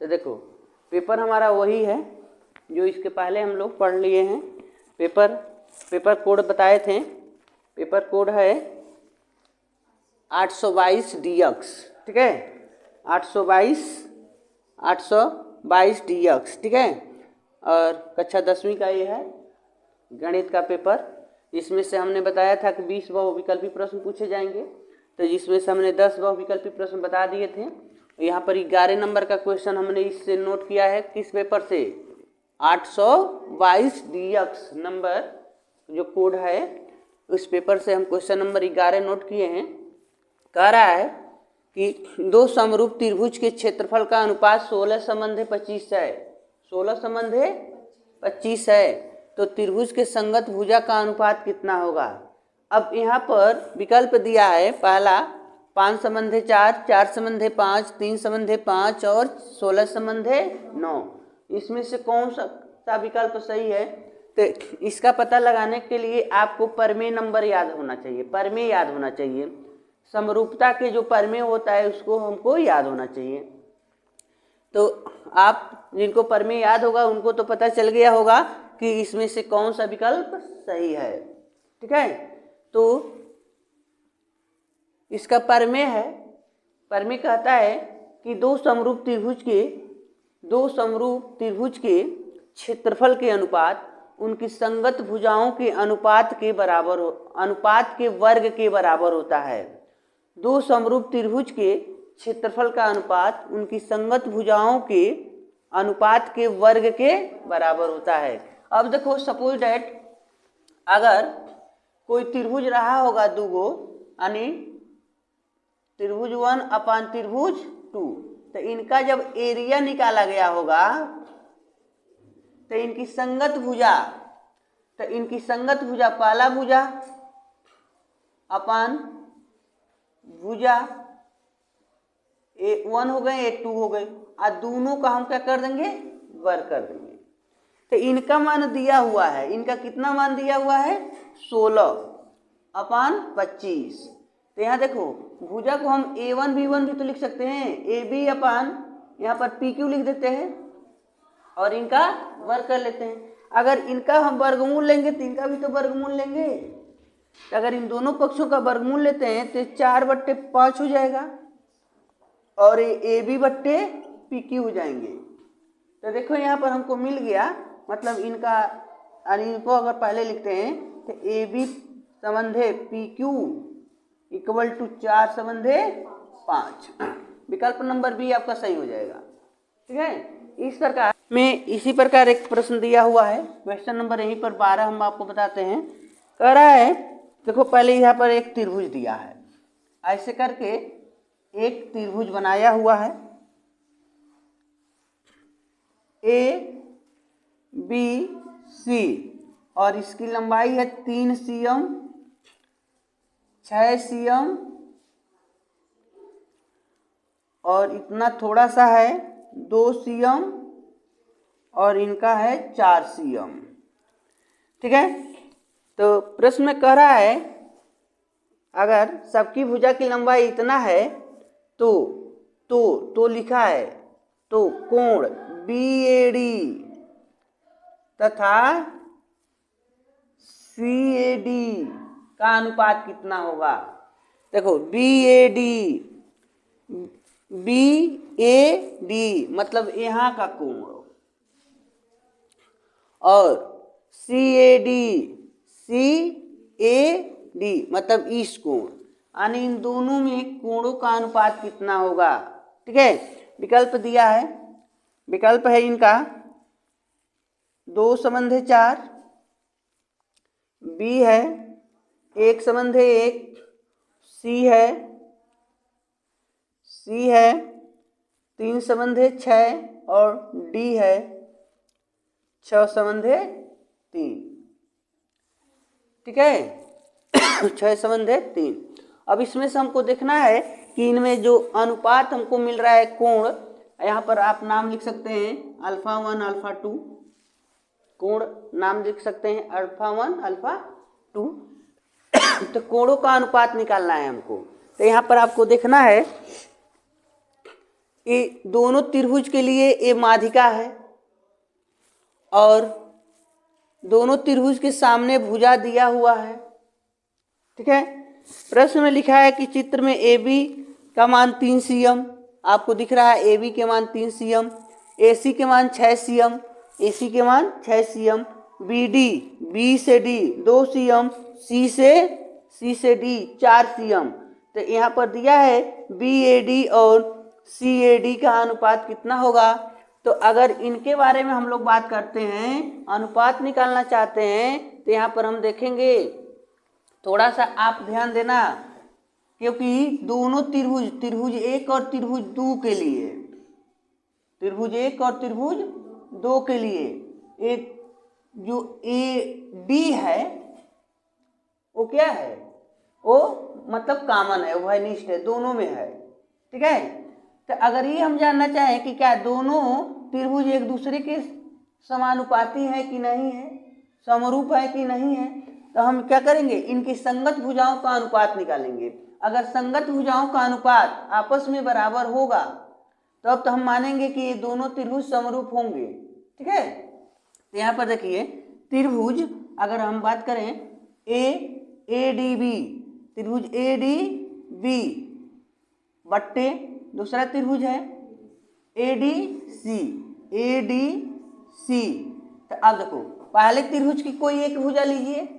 तो देखो पेपर हमारा वही है जो इसके पहले हम लोग पढ़ लिए हैं। पेपर कोड बताए थे। पेपर कोड है 822 DX, ठीक है, 822 DX, ठीक है। और कक्षा 10वीं का ये है गणित का पेपर, जिसमें से हमने बताया था कि 20 बहुविकल्पी प्रश्न पूछे जाएंगे, तो जिसमें से हमने 10 बहुविकल्पी प्रश्न बता दिए थे। यहाँ पर 11 नंबर का क्वेश्चन हमने इससे नोट किया है, किस पेपर से, 822 DX नंबर जो कोड है उस पेपर से हम क्वेश्चन नंबर 11 नोट किए हैं। कह रहा है कि दो समरूप त्रिभुज के क्षेत्रफल का अनुपात 16:25 है। 16:25 है, तो त्रिभुज के संगत भुजा का अनुपात कितना होगा। अब यहाँ पर विकल्प दिया है, पहला 5:4, 4:5, 3:5 और 16:9। इसमें से कौन सा विकल्प सही है। तो इसका पता लगाने के लिए आपको परमेय नंबर याद होना चाहिए, परमेय याद होना चाहिए। समरूपता के जो परमेय होता है उसको हमको याद होना चाहिए। तो आप जिनको परमेय याद होगा उनको तो पता चल गया होगा कि इसमें से कौन सा विकल्प सही है, ठीक है। तो इसका परमेय है, परमेय कहता है कि दो समरूप त्रिभुज के क्षेत्रफल के अनुपात उनकी संगत भुजाओं के अनुपात के वर्ग के बराबर होता है। दो समरूप त्रिभुज के क्षेत्रफल का अनुपात उनकी संगत भुजाओं के अनुपात के वर्ग के बराबर होता है। अब देखो सपोज डैट अगर कोई त्रिभुज रहा होगा दूगो, यानी त्रिभुज 1 अपान त्रिभुज 2, तो इनका जब एरिया निकाला गया होगा तो इनकी संगत भुजा पहला भुजा अपान भुजा A1 हो गए, A2 हो गए, और दोनों का हम क्या कर देंगे, वर्ग कर देंगे। तो इनका मान दिया हुआ है, इनका कितना मान दिया हुआ है, 16/25। तो यहाँ देखो भुजा को हम A1 B1 भी तो लिख सकते हैं, AB अपान यहाँ पर PQ लिख देते हैं और इनका वर्ग कर लेते हैं। अगर इनका हम वर्गमूल लेंगे तो इनका भी तो वर्गमूल लेंगे। तो अगर इन दोनों पक्षों का वर्गमूल लेते हैं तो 4/5 हो जाएगा और AB/PQ हो जाएंगे। तो देखो यहाँ पर हमको मिल गया, मतलब इनको अगर पहले लिखते हैं तो AB संबंधे PQ इक्वल टू 4/5। विकल्प नंबर बी आपका सही हो जाएगा, ठीक है। इस प्रकार में इसी प्रकार एक प्रश्न दिया हुआ है, क्वेश्चन नंबर यहीं पर 12 हम आपको बताते हैं। कह रहा है देखो पहले यहाँ पर एक त्रिभुज दिया है, ऐसे करके एक त्रिभुज बनाया हुआ है ABC और इसकी लंबाई है 3 cm 6 cm और इतना थोड़ा सा है 2 cm और इनका है 4 cm, ठीक है। तो प्रश्न में कह रहा है अगर सबकी भुजा की लंबाई इतना है तो लिखा है तो कोण BAD तथा CAD का अनुपात कितना होगा। देखो BAD मतलब यहाँ का कोण और CAD मतलब इस कोण, यानी इन दोनों में कोणों का अनुपात कितना होगा, ठीक है। विकल्प दिया है, विकल्प है इनका 2/4, B है 1/1, C है 3/6 और D है 6/3, ठीक है 6/3। अब इसमें से हमको देखना है कि इनमें जो अनुपात हमको मिल रहा है कोण, यहाँ पर आप नाम लिख सकते हैं α1 α2, कोण नाम लिख सकते हैं α1 α2। तो कोणों का अनुपात निकालना है हमको। तो यहाँ पर आपको देखना है ये दोनों त्रिभुज के लिए ये माध्यिका है और दोनों त्रिभुज के सामने भुजा दिया हुआ है। ठीक है, प्रश्न में लिखा है कि चित्र में ए बी का मान 3 cm आपको दिख रहा है, ए बी के मान 3 cm, ए सी के मान 6 cm, ए सी के मान 6 cm, बी डी बी से डी 2 cm, सी से डी 4 cm। तो यहाँ पर दिया है बी ए डी और सी ए डी का अनुपात कितना होगा। तो अगर इनके बारे में हम लोग बात करते हैं, अनुपात निकालना चाहते हैं, तो यहाँ पर हम देखेंगे, थोड़ा सा आप ध्यान देना, क्योंकि दोनों त्रिभुज 1 और त्रिभुज 2 के लिए, त्रिभुज 1 और त्रिभुज 2 के लिए एक जो ए डी है वो क्या है, वो मतलब कॉमन है, उभयनिष्ठ है, दोनों में है। ठीक है, तो अगर ये हम जानना चाहें कि क्या दोनों त्रिभुज एक दूसरे के समानुपाती है कि नहीं है, समरूप है कि नहीं है, तो हम क्या करेंगे, इनकी संगत भुजाओं का अनुपात निकालेंगे। अगर संगत भुजाओं का अनुपात आपस में बराबर होगा तो अब तो हम मानेंगे कि ये दोनों त्रिभुज समरूप होंगे। ठीक है, तो यहाँ पर देखिए त्रिभुज, अगर हम बात करें ए डी बी, त्रिभुज ए डी बी बट्टे दूसरा त्रिभुज है ए डी सी। तो अब देखो पहले त्रिभुज की कोई एक भुजा लीजिए, तो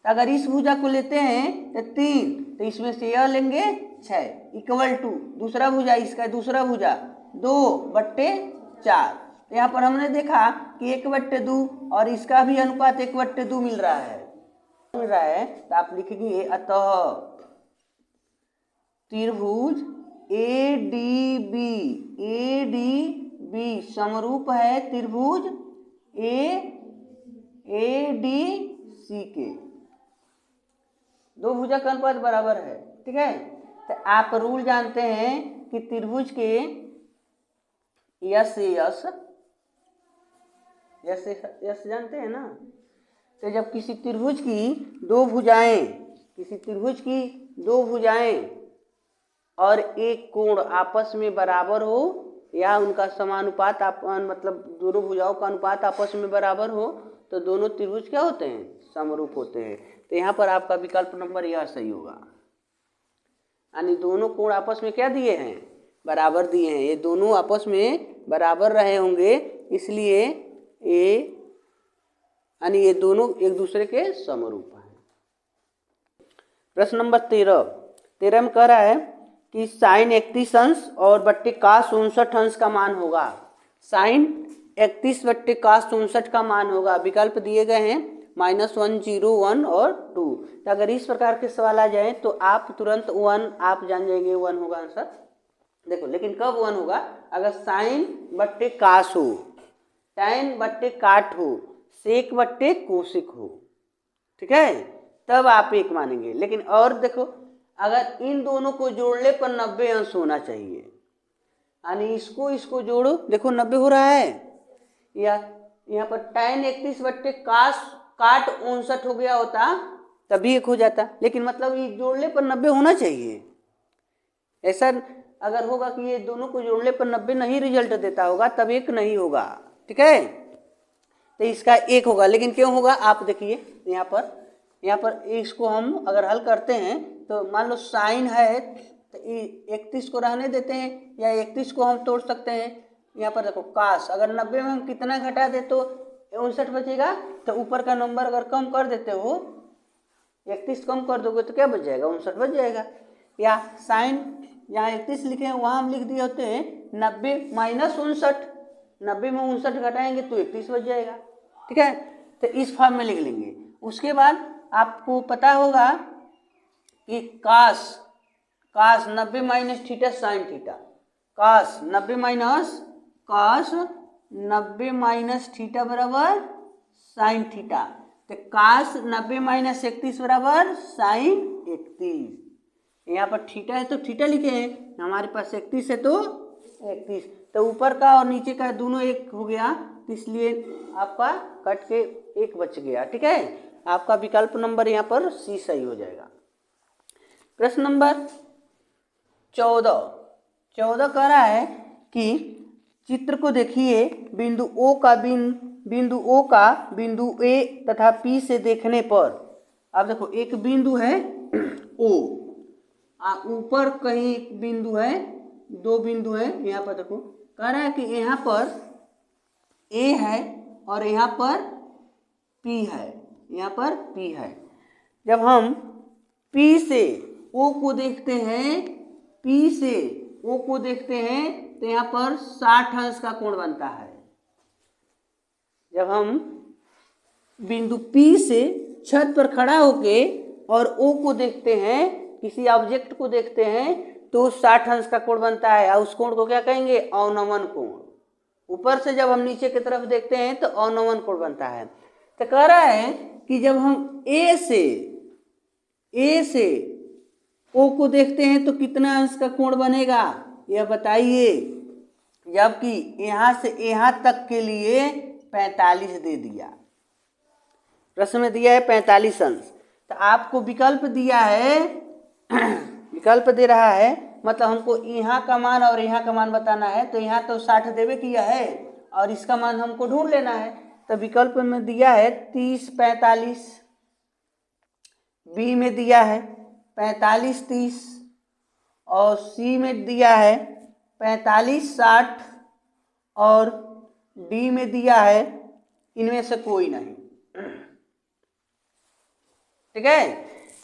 अगर इस भुजा को लेते हैं तो 3, तो इसमें से यह लेंगे 6 इक्वल टू दूसरा भुजा, इसका दूसरा भुजा 2/4। तो यहाँ पर हमने देखा कि 1/2 और इसका भी अनुपात 1/2 मिल रहा है। तो आप लिखेंगे अतः त्रिभुज ए डी बी समरूप है त्रिभुज ए डी सी के, दो भुजा का अनुपात बराबर है। ठीक है, तो आप रूल जानते हैं कि त्रिभुज के यस जानते हैं ना, तो जब किसी त्रिभुज की दो भुजाएं और एक कोण आपस में बराबर हो या उनका समानुपात मतलब दोनों भुजाओं का अनुपात आपस में बराबर हो, तो दोनों त्रिभुज क्या होते हैं, समरूप होते हैं। तो यहाँ पर आपका विकल्प नंबर यह सही होगा, यानी दोनों कोण आपस में क्या दिए हैं, बराबर दिए हैं। ये दोनों आपस में बराबर रहे होंगे, इसलिए ये यानी ये दोनों एक दूसरे के समरूप हैं। प्रश्न नंबर 13 में कह रहा है कि साइन 31 अंश और बट्टे cos 59 अंश का मान होगा। साइन 31 बट्टे cos 59 का मान होगा। विकल्प दिए गए हैं -1, 0, 1 और 2। तो अगर इस प्रकार के सवाल आ जाए तो आप तुरंत 1 आप जान जाएंगे, 1 होगा आंसर। देखो लेकिन कब 1 होगा, अगर साइन बट्टे कास हो, tan बट्टे काट हो, सेक बट्टे कोशिक हो। ठीक है, तब आप 1 मानेंगे। लेकिन और देखो, अगर इन दोनों को जोड़ने पर 90 अंश होना चाहिए, यानी इसको जोड़ो, देखो 90 हो रहा है, या यहाँ पर tan 31 बट्टे काट 59 हो गया होता तभी 1 हो जाता। लेकिन मतलब ये जोड़ने पर 90 होना चाहिए। ऐसा अगर होगा कि ये दोनों को जोड़ने पर 90 नहीं रिजल्ट देता होगा तब 1 नहीं होगा। ठीक है, तो इसका 1 होगा। लेकिन क्यों होगा आप देखिए, यहाँ पर इसको हम अगर हल करते हैं तो मान लो साइन है तो 31 को रहने देते हैं, या 31 को हम तोड़ सकते हैं। यहाँ पर देखो काश, अगर 90 में हम कितना घटा दे तो 59 बचेगा, तो ऊपर का नंबर अगर कम कर देते हो, 31 कम कर दोगे तो क्या बच जाएगा, 59 बच जाएगा। या साइन यहाँ 31 लिखे हैं, वहाँ हम लिख दिए होते हैं 90 माइनस 59, 90 में 59 घटाएंगे तो 31 बच जाएगा। ठीक है, तो इस फॉर्म में लिख लेंगे। उसके बाद आपको पता होगा कि काश 90 माइनस थीटा साइन थीटा, काश 90 माइनस थीटा बराबर साइन थीटा। तो काश 90 माइनस 31 बराबर साइन 31। यहाँ पर थीटा है तो थीटा लिखे हैं, हमारे पास 31 है तो 31, तो ऊपर का और नीचे का दोनों 1 हो गया, इसलिए आपका कट के 1 बच गया। ठीक है, आपका विकल्प नंबर यहाँ पर सी सही हो जाएगा। प्रश्न नंबर 14 कह रहा है कि चित्र को देखिए, बिंदु O का बिंदु A तथा P से देखने पर, अब देखो एक बिंदु है O, ऊपर कहीं एक बिंदु है, दो बिंदु है, यहाँ पर देखो कह रहा है कि यहाँ पर A है और यहाँ पर P है, यहाँ पर P है। जब हम P से O को देखते हैं, P से O को देखते हैं तो यहाँ पर 60 अंश का कोण बनता है। जब हम बिंदु P से छत पर खड़ा होके और O को देखते हैं, किसी ऑब्जेक्ट को देखते हैं, तो 60 अंश का कोण बनता है और उस कोण को क्या कहेंगे? अवनमन कोण। ऊपर से जब हम नीचे की तरफ देखते हैं तो अवनमन कोण बनता है। तो कह रहा है कि जब हम A से O को देखते हैं तो कितना अंश का कोण बनेगा, यह बताइए। जबकि यहाँ से यहाँ तक के लिए 45 दे दिया, प्रश्न में दिया है 45 अंश। तो आपको विकल्प दिया है, विकल्प दे रहा है, मतलब हमको यहाँ का मान और यहाँ का मान बताना है। तो यहाँ तो 60 देवे किया है और इसका मान हमको ढूंढ लेना है। तो विकल्प में दिया है 30 45, बी में दिया है 45 30 और सी में दिया है 45 60 और डी में दिया है इनमें से कोई नहीं। ठीक है,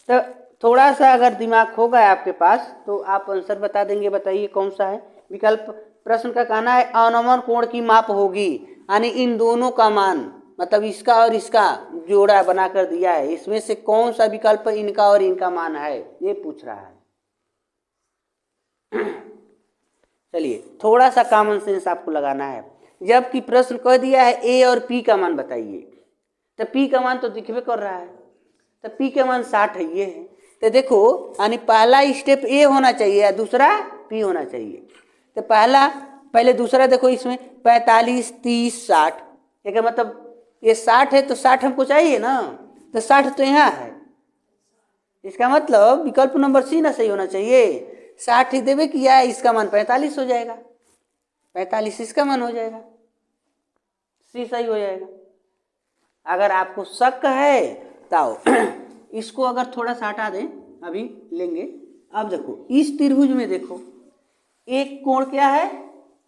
तो थोड़ा सा अगर दिमाग होगा आपके पास तो आप आंसर बता देंगे। बताइए कौन सा है विकल्प। प्रश्न का कहना है अवनमन कोण की माप होगी, यानी इन दोनों का मान, मतलब इसका और इसका जोड़ा बनाकर दिया है, इसमें से कौन सा विकल्प इनका और इनका मान है, ये पूछ रहा है। चलिए थोड़ा सा कॉमन सेंस आपको लगाना है। जबकि प्रश्न कह दिया है ए और पी का मान बताइए, तो पी का मान तो दिखबे कर रहा है, तो पी का मान 60 है, ये है। तो देखो यानी पहला स्टेप ए होना चाहिए या दूसरा पी होना चाहिए। तो पहले दूसरा देखो, इसमें 45 30 60, एक मतलब ये 60 है तो 60 हमको चाहिए ना, तो 60 तो यहाँ है, इसका मतलब विकल्प नंबर सी ना सही होना चाहिए। 60 ही देवे किया है, इसका मान 45 हो जाएगा, 45 इसका मान हो जाएगा, सी सही हो जाएगा। अगर आपको शक है तो इसको अगर थोड़ा सा हटा दें, अभी लेंगे। अब देखो इस त्रिभुज में देखो, एक कोण क्या है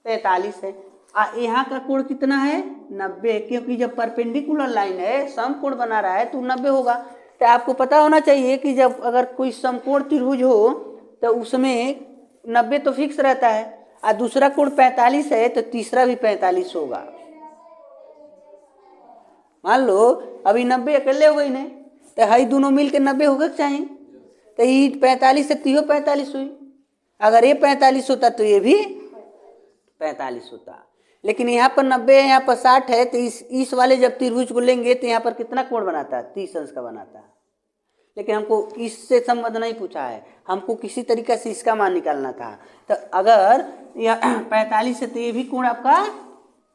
45 है, यहाँ का कोण कितना है 90, क्योंकि जब परपेंडिकुलर लाइन है समकोण बना रहा है तो 90 होगा। तो आपको पता होना चाहिए कि जब अगर कोई समकोण त्रिभुज हो तो उसमें 90 तो फिक्स रहता है, और दूसरा कोण 45 है तो तीसरा भी 45 होगा। मान लो अभी 90 अकेले हो गई नहीं, तो हई दोनों मिल के 90 होगा चाहिए, तो ये 45 से तीहो 45 हुई। अगर ये 45 होता तो ये भी 45 होता, लेकिन यहाँ पर 90 है, यहाँ पर 60 है, तो इस वाले जब त्रिभुज को लेंगे तो यहाँ पर कितना कोण बनाता है 30 अंश का बनाता है। लेकिन हमको इससे संबंध नहीं पूछा है, हमको किसी तरीके से इसका मान निकालना था। तो अगर यह 45 है तो ये भी कोण आपका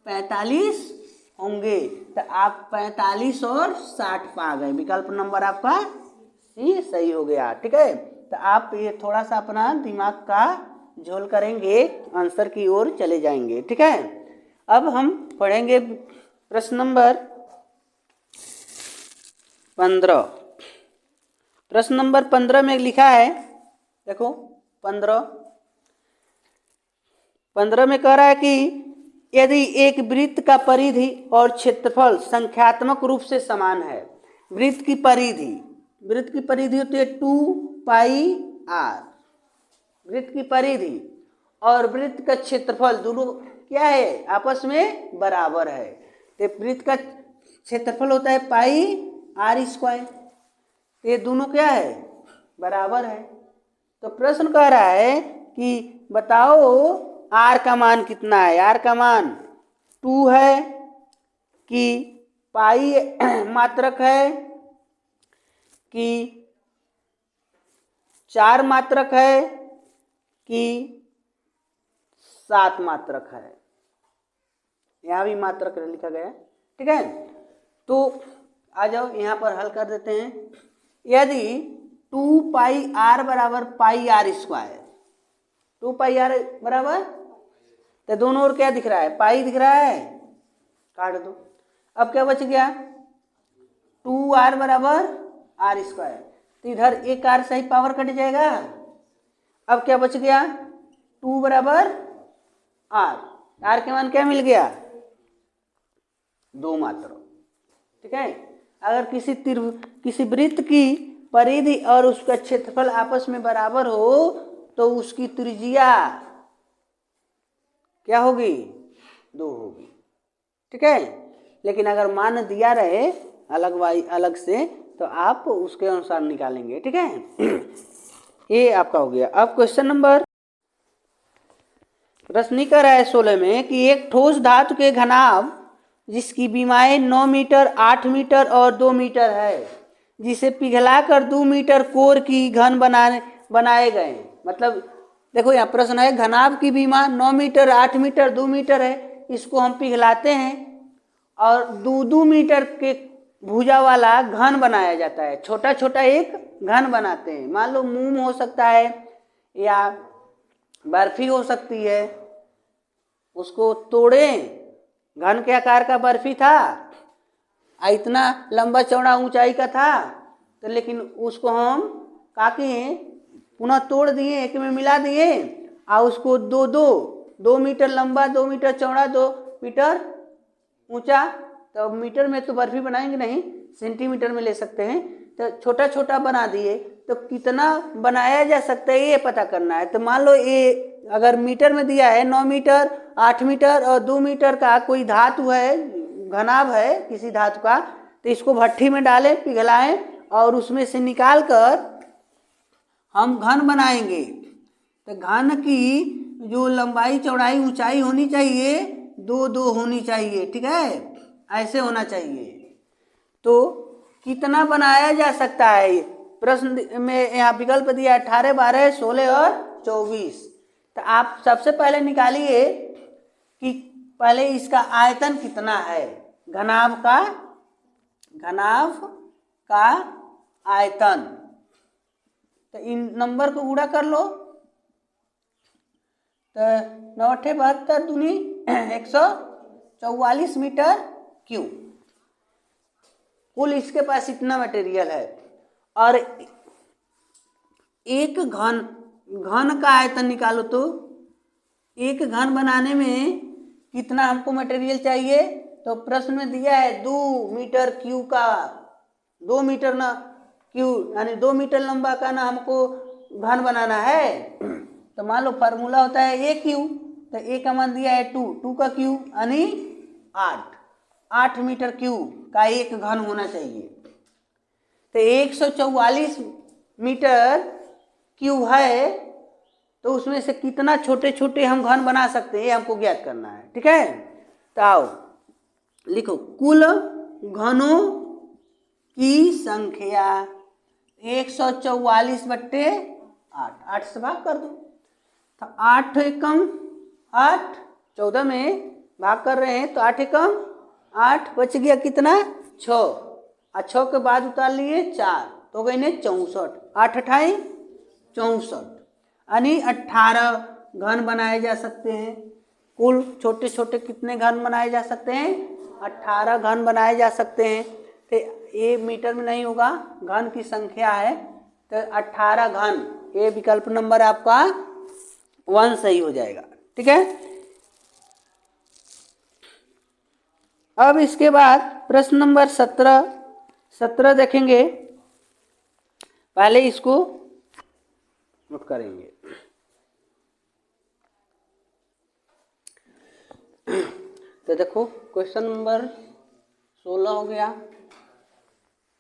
45 होंगे, तो आप 45 और 60 पा गए। विकल्प नंबर आपका सी सही हो गया। ठीक है, तो आप ये थोड़ा सा अपना दिमाग का झोल करेंगे, आंसर की ओर चले जाएंगे। ठीक है, अब हम पढ़ेंगे प्रश्न नंबर 15। प्रश्न नंबर 15 में लिखा है, देखो 15 में कह रहा है कि यदि एक वृत्त का परिधि और क्षेत्रफल संख्यात्मक रूप से समान है, वृत्त की परिधि होती है 2 पाई r, वृत्त की परिधि और वृत्त का क्षेत्रफल दोनों क्या है आपस में बराबर है। तो वृत्त का क्षेत्रफल होता है पाई r स्क्वायर, ये दोनों क्या है बराबर है। तो प्रश्न कह रहा है कि बताओ r का मान कितना है। r का मान 2 है कि पाई मात्रक है कि 4 मात्रक है कि 7 मात्रक है, यहाँ भी मात्रक लिखा गया है। ठीक है, तो आ जाओ यहाँ पर हल कर देते हैं। यदि 2 पाई r बराबर पाई r स्क्वायर, 2 पाई r बराबर तो दोनों ओर क्या दिख रहा है, पाई दिख रहा है, काट दो। अब क्या बच गया, 2r बराबर r स्क्वायर, तो इधर एक r सही पावर कट जाएगा। अब क्या बच गया, 2 बराबर r के मान क्या मिल गया, 2 मात्र। ठीक है, अगर किसी वृत्त की परिधि और उसका क्षेत्रफल आपस में बराबर हो तो उसकी त्रिज्या क्या होगी, 2 होगी। ठीक है, लेकिन अगर मान दिया रहे अलग से तो आप उसके अनुसार निकालेंगे। ठीक है, ये आपका हो गया। अब क्वेश्चन नंबर प्रश्न कर है 16 में कि एक ठोस धातु के घनाभ जिसकी बीमाएं 9 मीटर, 8 मीटर और 2 मीटर है, जिसे पिघलाकर 2 मीटर कोर की घन बनाए गए। मतलब देखो यहाँ प्रश्न है, घनाभ की बीमा 9 मीटर, 8 मीटर, 2 मीटर है, इसको हम पिघलाते हैं और 2-2 मीटर के भुजा वाला घन बनाया जाता है। छोटा छोटा एक घन बनाते हैं, मान लो मोम हो सकता है या बर्फी हो सकती है, उसको तोड़े, घन के आकार का बर्फी था, इतना लंबा चौड़ा ऊंचाई का था, तो लेकिन उसको हम क्या किए, पुनः तोड़ दिए, एक में मिला दिए और उसको 2 मीटर लंबा, 2 मीटर चौड़ा, 2 मीटर ऊंचा, तो मीटर में तो बर्फी बनाएंगे नहीं, सेंटीमीटर में ले सकते हैं, तो छोटा छोटा बना दिए। तो कितना बनाया जा सकता है ये पता करना है। तो मान लो ये अगर मीटर में दिया है 9 मीटर, 8 मीटर और 2 मीटर का कोई धातु है, घनाभ है किसी धातु का, तो इसको भट्ठी में डालें, पिघलाएं और उसमें से निकाल कर हम घन बनाएंगे। तो घन की जो लंबाई, चौड़ाई, ऊंचाई होनी चाहिए 2-2 होनी चाहिए। ठीक है, ऐसे होना चाहिए। तो कितना बनाया जा सकता है, प्रश्न में यहाँ विकल्प दिया 18, 12, 16 और 24। तो आप सबसे पहले निकालिए कि पहले इसका आयतन कितना है, घनाभ का आयतन। तो इन नंबर को गुणा कर लो, तो 9 × 72 दूनी 144 मीटर क्यूब। कुल इसके पास इतना मटेरियल है और एक घन का आयतन निकालो। तो एक घन बनाने में कितना हमको मटेरियल चाहिए, तो प्रश्न में दिया है 2 मीटर क्यूब का, 2 मीटर ना क्यूब यानी 2 मीटर लंबा का ना हमको घन बनाना है। तो मान लो फार्मूला होता है ए क्यूब, तो ए का मान दिया है 2 का क्यूब यानी 8 मीटर क्यूब का एक घन होना चाहिए। तो 144 मीटर क्यूब है, तो उसमें से कितना छोटे छोटे हम घन बना सकते हैं ये हमको ज्ञात करना है। ठीक है, तो आओ लिखो, कुल घनों की संख्या 144/8, 8 से भाग कर दो। तो 8 एकम 8, 14 में भाग कर रहे हैं तो 8 एकम 8, बच गया कितना 6, और 6 के बाद उतार लिए 4, तो गए ने 64, 8 × 8 = 64, यानी 18 घन बनाए जा सकते हैं। कुल छोटे छोटे कितने घन बनाए जा सकते हैं, 18 घन बनाए जा सकते हैं। तो ये मीटर में नहीं होगा, घन की संख्या है, तो 18 घन, ये विकल्प नंबर आपका 1 सही हो जाएगा। ठीक है, अब इसके बाद प्रश्न नंबर 17 देखेंगे। पहले इसको नोट करेंगे। तो देखो क्वेश्चन नंबर 16 हो गया।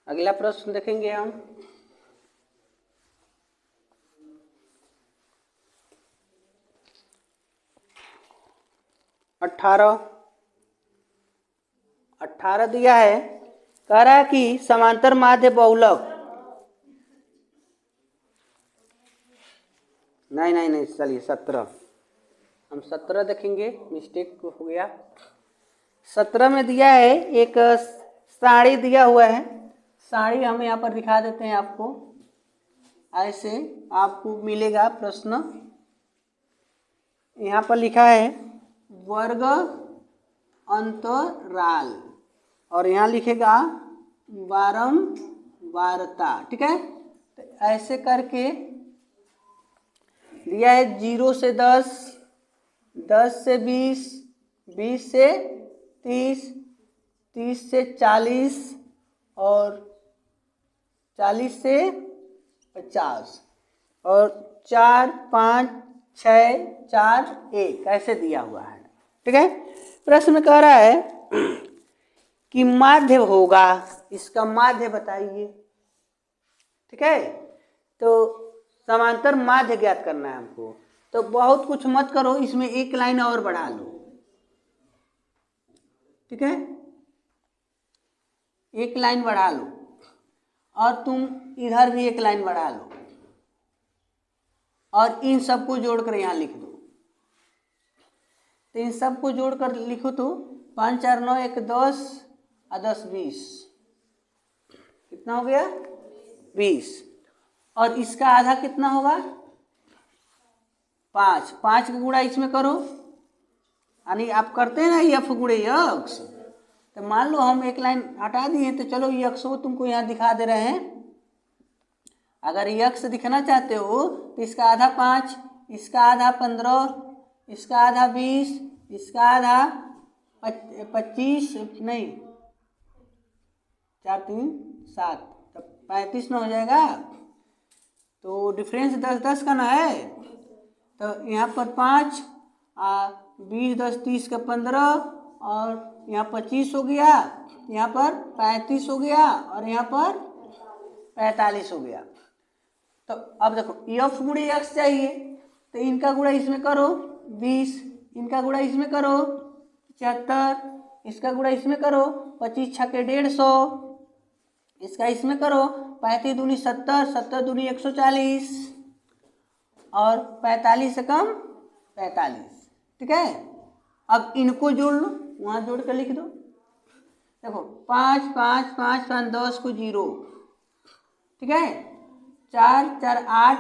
अगला प्रश्न देखेंगे हम। अठारह दिया है, कह रहा है कि समांतर माध्य बहुलक, नहीं चलिए 17, हम 17 देखेंगे, मिस्टेक हो गया। 17 में दिया है एक साड़ी दिया हुआ है, साड़ी हम यहाँ पर दिखा देते हैं आपको, ऐसे आपको मिलेगा प्रश्न। यहाँ पर लिखा है वर्ग अंतराल, और यहाँ लिखेगा बारंबारता। ठीक है, तो ऐसे करके दिया है 0 से 10, 10 से 20, 20 से 30, 30 से 40 और 40 से 50 और 4 5 6 4 1 ऐसे दिया हुआ है। ठीक है, प्रश्न में कह रहा है कि माध्य होगा, इसका माध्य बताइए। ठीक है, तो समांतर माध्य ज्ञात करना है हमको। तो बहुत कुछ मत करो, इसमें एक लाइन और बढ़ा लो। ठीक है, एक लाइन बढ़ा लो और तुम इधर भी एक लाइन बढ़ा लो और इन सबको जोड़कर यहाँ लिख दो। तो इन सबको जोड़कर लिखो तो 5 4 9 1 10 और 10 20, कितना हो गया 20। और इसका आधा कितना होगा 5, 5 का गुणा इसमें करो, यानी आप करते हैं ना यफ गुणे यक्स। तो मान लो हम एक लाइन हटा दिए, तो चलो यक्स को तुमको यहाँ दिखा दे रहे हैं। अगर यक्स दिखना चाहते हो तो इसका आधा 5, इसका आधा 15, इसका आधा 20, इसका आधा 25, नहीं 4 3 7, तो 35 में हो जाएगा। तो डिफरेंस 10 10 का ना है, तो यहाँ पर 5 20 10 30 का 15 और यहाँ 25 हो गया, यहाँ पर 35 हो गया और यहाँ पर 45 हो गया। तो अब देखो यफ गुणे यक्स चाहिए, तो इनका गुणा इसमें करो 20, इनका गुणा इसमें करो 75, इसका गुणा इसमें करो 25 छक्के 150, इसका इसमें करो 35 दूनी 70, 70 दूनी 140 और 45 से कम 45। ठीक है, अब इनको जोड़ लो, वहाँ जोड़ कर लिख दो। देखो 5 5 5 5 10 को 0। ठीक है, 4 4 8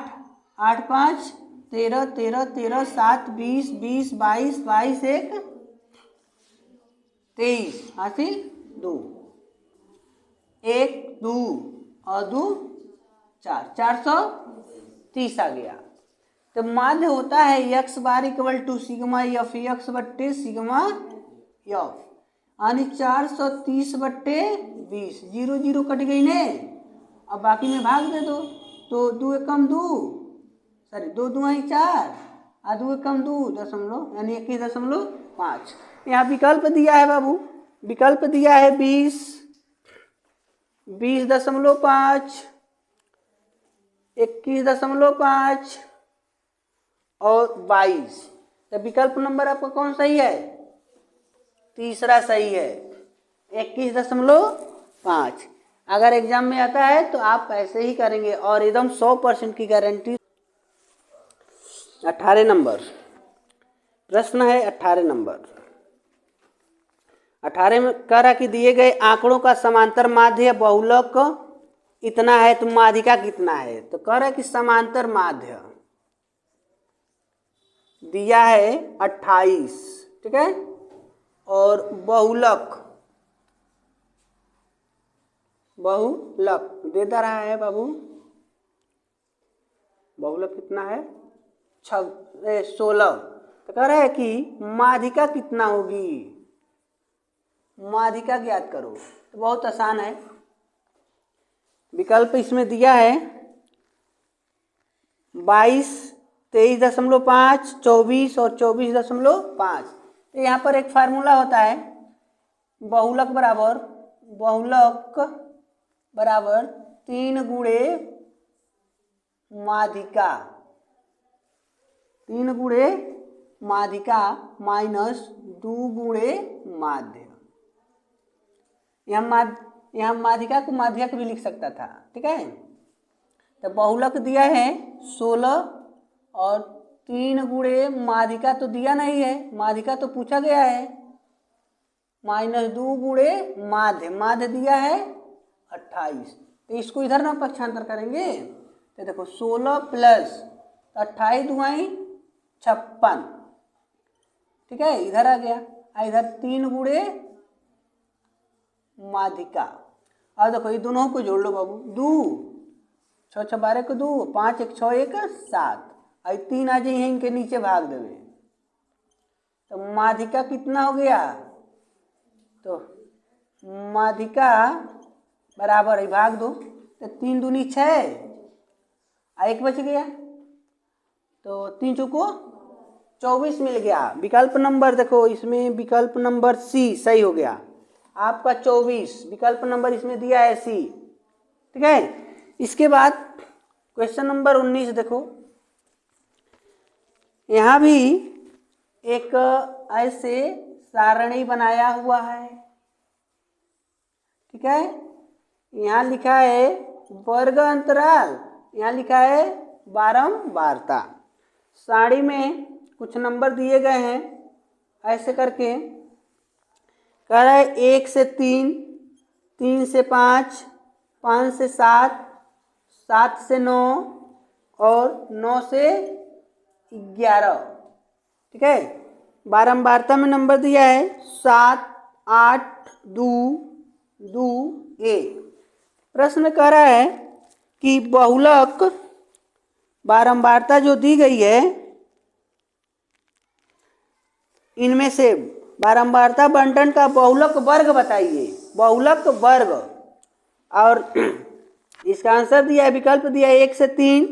8 5 13 13 13 7 20 20 22 22 1 23 हासिल 2, 1 2 और 2 4, 430 आ गया। तो माध्य होता है x bar equal to sigma f x बट्टे सिग्मा यफ, यानी 430 बट्टे 20। 0 0 कट गई ने, अब बाकी में भाग दे दो। तो 2 एकम 2, सॉरी 2 2 4 और 2 एकम 2 दशमलव, यानी 21.5। यहाँ विकल्प दिया है बाबू, विकल्प दिया है 20, 20.5, 21.5 और 22। तो विकल्प नंबर आपका कौन सही है, तीसरा सही है 21.5। अगर एग्जाम में आता है तो आप ऐसे ही करेंगे और एकदम 100% की गारंटी। 18 नंबर प्रश्न है, 18 नंबर। 18 में कह रहा कि दिए गए आंकड़ों का समांतर माध्य बहुलक इतना है तो माध्यिका कितना है। तो कह रहा है कि समांतर माध्य दिया है 28। ठीक है, और बहुलक दे रहा है बाबू, बहुलक कितना है 16। तो कह रहा है कि माध्यिका कितना होगी, माध्यिका ज्ञात करो। तो बहुत आसान है, विकल्प इसमें दिया है 22, 23.5, 24 और 24.5। तो यहाँ पर एक फार्मूला होता है, बहुलक बराबर 3 गुणे माध्यिका, 3 गुणे माध्यिका माइनस 2 गुणे माध्य। यहाँ माध्यिका को माध्यक भी लिख सकता था। ठीक है, तो बहुलक दिया है 16 और 3 गुणे माध्यिका तो दिया नहीं है, माध्यिका तो पूछा गया है, माइनस 2 गुणे माध्य दिया है 28। तो इसको इधर ना पक्षांतर करेंगे, तो देखो 16 प्लस 28 2 56। ठीक है, इधर आ गया, इधर 3 गुणे माध्यिका। अब देखो ये दोनों को जोड़ लो बाबू, 2 6 6 12 को 2, 5 1 6 1 7, और 3 आ जाइए इनके नीचे भाग देवे, तो माध्यिका कितना हो गया, तो माध्यिका बराबर है, भाग दो, तो 3 दूनी 6, 1 बच गया, तो 3 चौको 24 मिल गया। विकल्प नंबर देखो, इसमें विकल्प नंबर सी सही हो गया आपका 24, विकल्प नंबर इसमें दिया है सी। ठीक है, इसके बाद क्वेश्चन नंबर 19 देखो, यहाँ भी एक ऐसे सारणी बनाया हुआ है। ठीक है, यहाँ लिखा है वर्ग अंतराल, यहाँ लिखा है बारंबारता। सारणी में कुछ नंबर दिए गए हैं, ऐसे करके कह रहा है 1 से 3, 3 से 5, 5 से 7, 7 से 9 और 9 से 11। ठीक है, बारंबारता में नंबर दिया है 7 8 2 2 1। प्रश्न में कह रहा है कि बहुलक बारंबारता जो दी गई है, इनमें से बारंबारता बंटन का बहुलक वर्ग बताइए, बहुलक वर्ग। और इसका आंसर दिया है, विकल्प दिया है 1 से 3,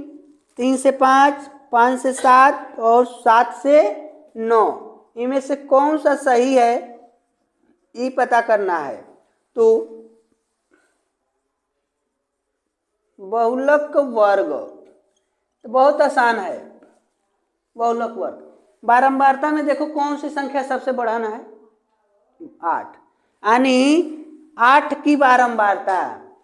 3 से 5, 5 से 7 और 7 से 9। इनमें से कौन सा सही है ये पता करना है। तो बहुलक वर्ग तो बहुत आसान है। बहुलक वर्ग बारंबारता में देखो कौन सी संख्या सबसे बढ़ाना है, 8, यानी 8 की बारंबारता,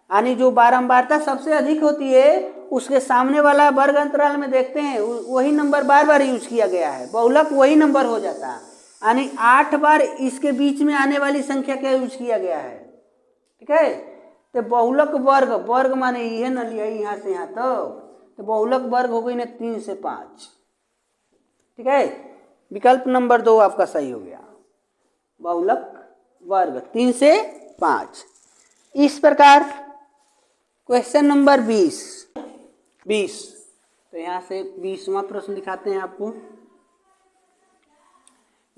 यानी जो बारंबारता सबसे अधिक होती है उसके सामने वाला वर्ग अंतराल में देखते हैं वही नंबर बार बार यूज किया गया है, बहुलक वही नंबर हो जाता है, यानी 8 बार इसके बीच में आने वाली संख्या का यूज किया गया है। ठीक है, तो बहुलक वर्ग, वर्ग माने ये न लिया यहाँ से यहाँ तक, तो बहुलक वर्ग हो गई ना 3 से 5। ठीक है, विकल्प नंबर 2 आपका सही हो गया, बहुलक वर्ग 3 से 5। इस प्रकार क्वेश्चन नंबर 20, तो यहाँ से 20वां प्रश्न दिखाते हैं आपको।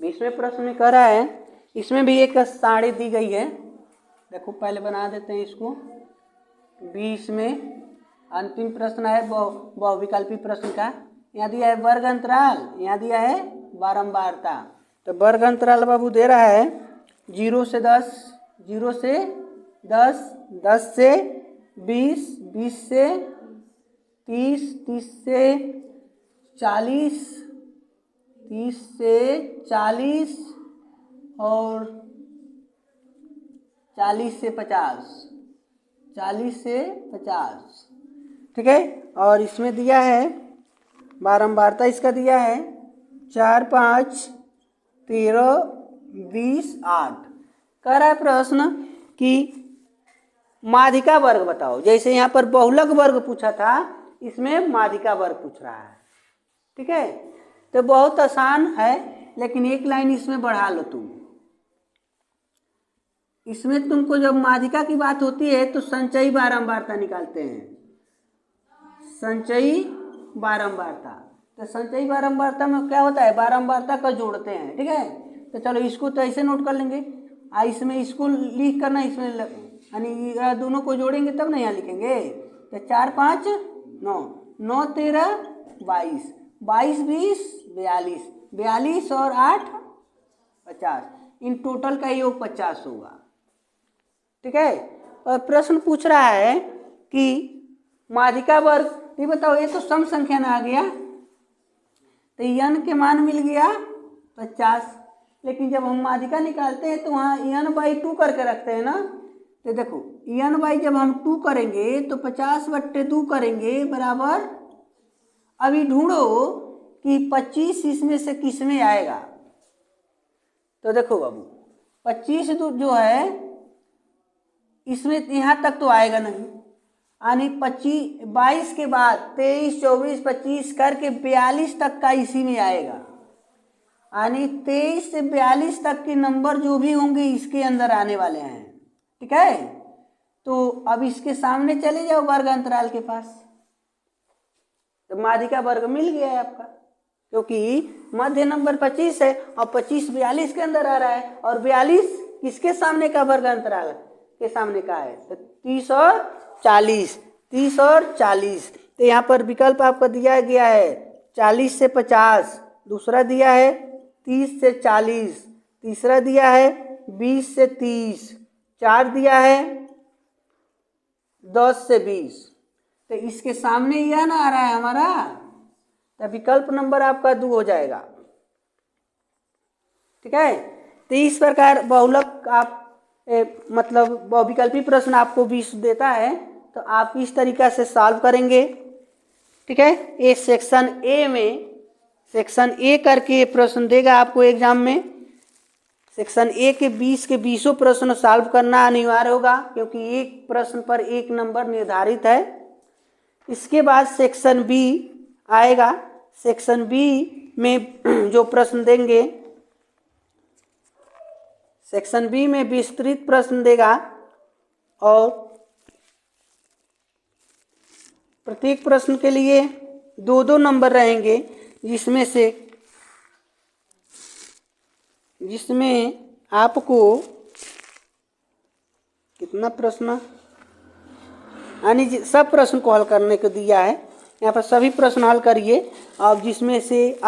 20वें प्रश्न में कह रहा है, इसमें भी एक सारणी दी गई है, देखो पहले बना देते हैं इसको। 20 में अंतिम प्रश्न है बहुविकल्पी प्रश्न का। यहाँ दिया है वर्ग अंतराल, यहाँ दिया है बारंबारता। तो वर्ग अंतराल बाबू दे रहा है 0 से 10, 0 से 10, 10 से 20, 20 से 30, 30 से 40, 30 से 40 और 40 से 50, 40 से 50। ठीक है, और इसमें दिया है बारंबारता, इसका दिया है 4 5 13 20 8। कह रहा है प्रश्न कि माध्यिका वर्ग बताओ। जैसे यहाँ पर बहुलक वर्ग पूछा था, इसमें माध्यिका वर्ग पूछ रहा है। ठीक है, तो बहुत आसान है, लेकिन एक लाइन इसमें बढ़ा लो तुम। इसमें तुमको जब माध्यिका की बात होती है तो संचयी बारंबारता निकालते हैं, संचयी बारंबारता। तो संचयी बारंबारता में क्या होता है, बारंबारता का जोड़ते हैं। ठीक है, तो चलो इसको तो ऐसे नोट कर लेंगे, इसमें इसको लिख करना, इसमें यानी दोनों को जोड़ेंगे तब ना यहाँ लिखेंगे। तो 4 5 9, 9 13 22, 22 20 42, 42 और 8 50, इन टोटल का योग 50 होगा। ठीक है, और प्रश्न पूछ रहा है कि माध्यिका वर्ग, ये बताओ, ये तो सम संख्या में आ गया, तो n के मान मिल गया 50, लेकिन जब हम माध्यिका निकालते हैं तो वहाँ n/2 करके रखते हैं ना। तो देखो n जब हम 2 करेंगे तो 50/2 करेंगे बराबर, अभी ढूंढो कि 25 इसमें से किस में आएगा। तो देखो बाबू 25 जो है इसमें यहाँ तक तो आएगा नहीं, यानी 22 के बाद 23 24 25 करके 42 तक का इसी में आएगा। यानी 23 से 42 तक के नंबर जो भी होंगे इसके अंदर आने वाले हैं। ठीक है, तो अब इसके सामने चले जाओ वर्ग अंतराल के पास, तो माध्य का वर्ग मिल गया है आपका, क्योंकि मध्य नंबर 25 है और 25 42 के अंदर आ रहा है, और 42 किसके सामने का वर्ग अंतराल के सामने का है, तो 30 और 40, 30 और 40। तो यहाँ पर विकल्प आपको दिया गया है 40 से 50, दूसरा दिया है 30 से 40, तीसरा दिया है 20 से 30, चार दिया है 10 से 20। तो इसके सामने यह ना आ रहा है हमारा, तो विकल्प नंबर आपका 2 हो जाएगा। ठीक है, तो इस प्रकार बहुलक आप मतलब बहुविकल्पी प्रश्न आपको 20 देता है, तो आप इस तरीका से सॉल्व करेंगे। ठीक है, ये सेक्शन ए में, सेक्शन ए करके प्रश्न देगा आपको एग्जाम में। सेक्शन ए के 20 के 20 प्रश्न सॉल्व करना अनिवार्य होगा, क्योंकि एक प्रश्न पर एक नंबर निर्धारित है। इसके बाद सेक्शन बी आएगा। सेक्शन बी में जो प्रश्न देंगे, सेक्शन बी में विस्तृत प्रश्न देगा और प्रत्येक प्रश्न के लिए 2-2 नंबर रहेंगे, जिसमें आपको कितना प्रश्न, यानी सब प्रश्न को हल करने को दिया है। यहाँ पर सभी प्रश्न हल करिए, अब जिसमें से